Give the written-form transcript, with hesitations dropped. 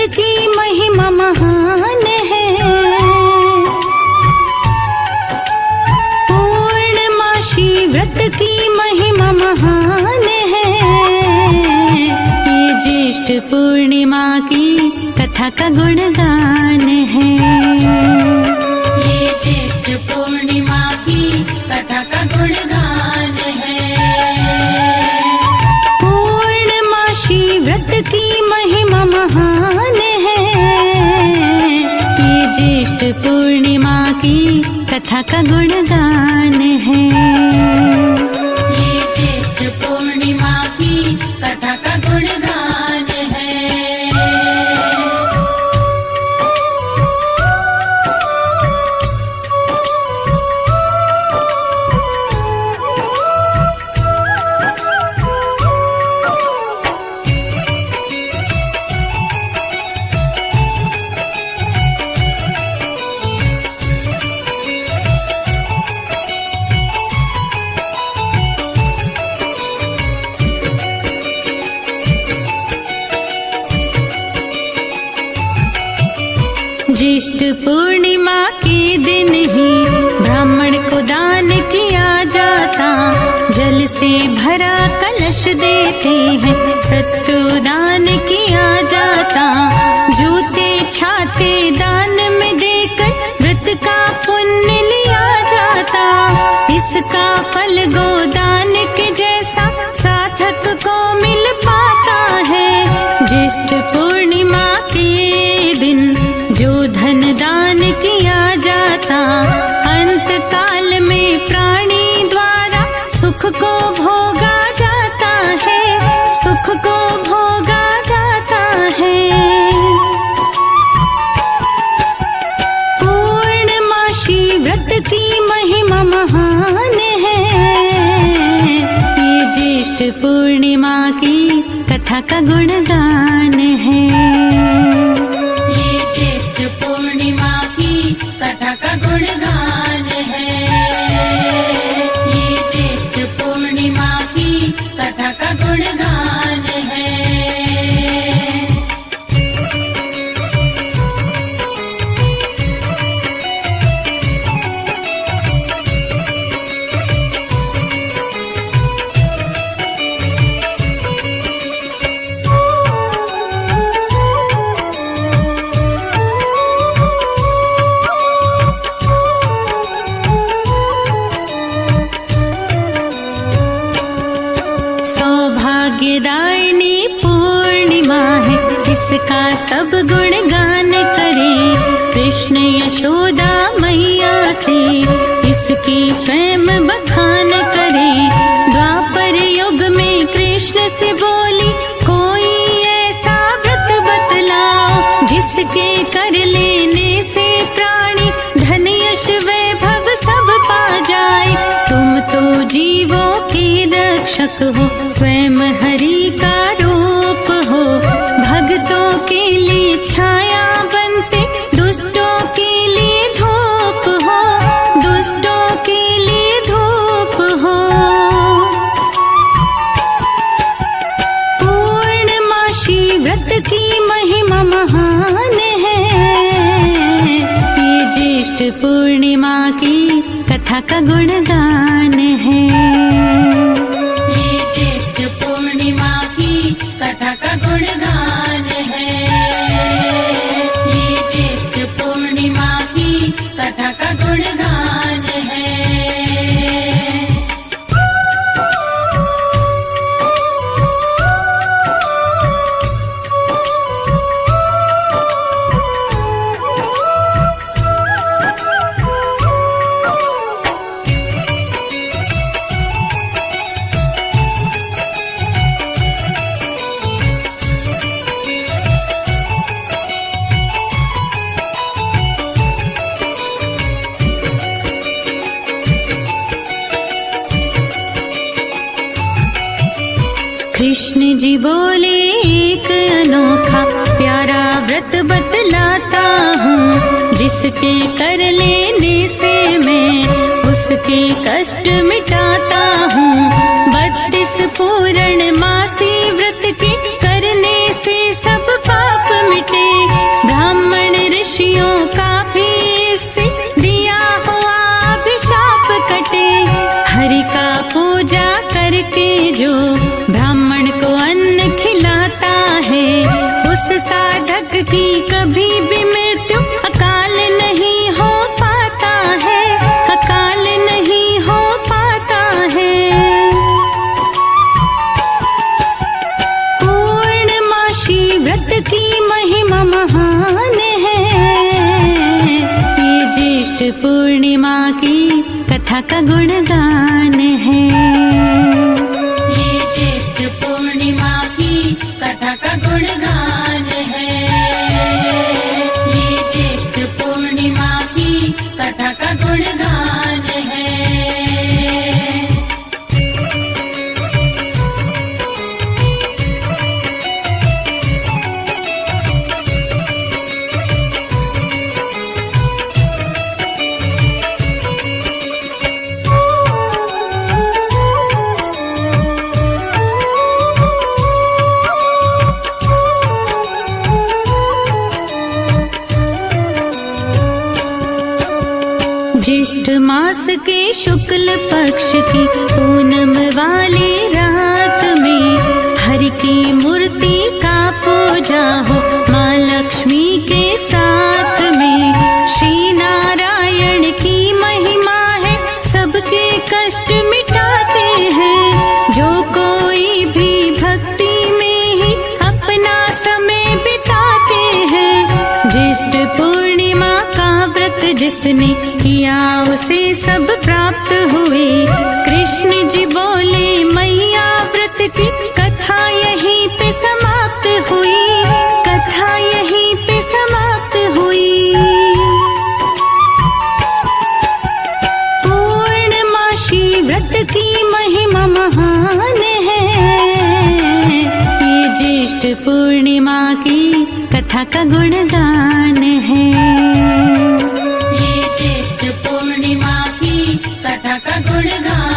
की महिमा महान है। पूर्णमासी व्रत की महिमा महान है। ये ज्येष्ठ पूर्णिमा की कथा का गुणगान है। ये ज्येष्ठ पूर्णिमा की कथा का गुणगान है। पूर्णमासी व्रत की महिमा महान है। ये ज्येष्ठ पूर्णिमा की कथा का गुणगान है। ये ज्येष्ठ पूर्णिमा की कथा का गुणगान है। ज्येष्ठ पूर्णिमा के दिन ही ब्राह्मण को दान किया जाता। जल से भरा कलश देते हैं, सत्तू दान किया जाता। जूते छाते दान में देकर व्रत का पुण्य लिया जाता। इसका फल गोदान के जैसा साधक को मिल पाता है। ज्येष्ठ पूर्णिमा के दिन जो धन दान किया जाता, अंत काल में प्राणी द्वारा सुख को भोगा जाता है। सुख को भोगा जाता है। पूर्णमासी व्रत की महिमा महान है। ये ज्येष्ठ पूर्णिमा की कथा का गुणगान है। ज्येष्ठ पूर्णिमा की कथा का गुणगान है। ये ज्येष्ठ पूर्णिमा की कथा का गुणगान है। सौभाग्यदायिनी पूर्णिमा है, इसका सब गुणगान करें। कृष्ण यशोदा मैया से इसकी स्वयं बखान करें। द्वापर युग में कृष्ण से बोली, कोई ऐसा व्रत बतलाओ जिसके कर लेने से प्राणी धन यश वैभव सब पा जाए। तुम तो जीवों के रक्षक हो, स्वयं हरि का रूप हो। भक्तों के लिए छाया बनते, दुष्टों के लिए धूप हो। दुष्टों के लिए धूप हो। पूर्णमासी व्रत की महिमा महान है। ये ज्येष्ठ पूर्णिमा की कथा का गुणगान है। ये ज्येष्ठ पूर्णिमा की कथा का गुणगान है। ये ज्येष्ठ पूर्णिमा की कथा का गुणगान है। कृष्ण जी बोले एक अनोखा प्यारा व्रत बतलाता हूँ, जिसके कर लेने से मैं उसके कष्ट मिटाता हूँ। 32 पूर्ण मासी व्रत के करने से सब पाप मिटे। साधक की कभी भी मृत्यु अकाल नहीं हो पाता है, अकाल नहीं हो पाता है। पूर्णमासी व्रत की महिमा महान है, ये ज्येष्ठ पूर्णिमा की कथा का गुणगान है। ये ज्येष्ठ पूर्णिमा की कथा का गुणगान है, ये ज्येष्ठ पूर्णिमा की कथा का गुणगान है। ज्येष्ठ मास के शुक्ल पक्ष की पूनम वाली रात में हरि की मूर्ति का पूजा हो माँ लक्ष्मी के साथ में। श्री नारायण की महिमा है, सबके कष्ट मिटाते हैं। जो कोई भी भक्ति में ही अपना समय बिताते हैं। ज्येष्ठ पूर्णिमा का व्रत जिसने किया उसे सब प्राप्त हुए। कृष्ण जी बोले मैया व्रत की कथा यहीं पे समाप्त हुई, कथा यहीं पे समाप्त हुई। पूर्णमासी व्रत की महिमा महान है, ये ज्येष्ठ पूर्णिमा की कथा का गुणगान है। ये ज्येष्ठ पूर्णिमा की कथा का गुणगान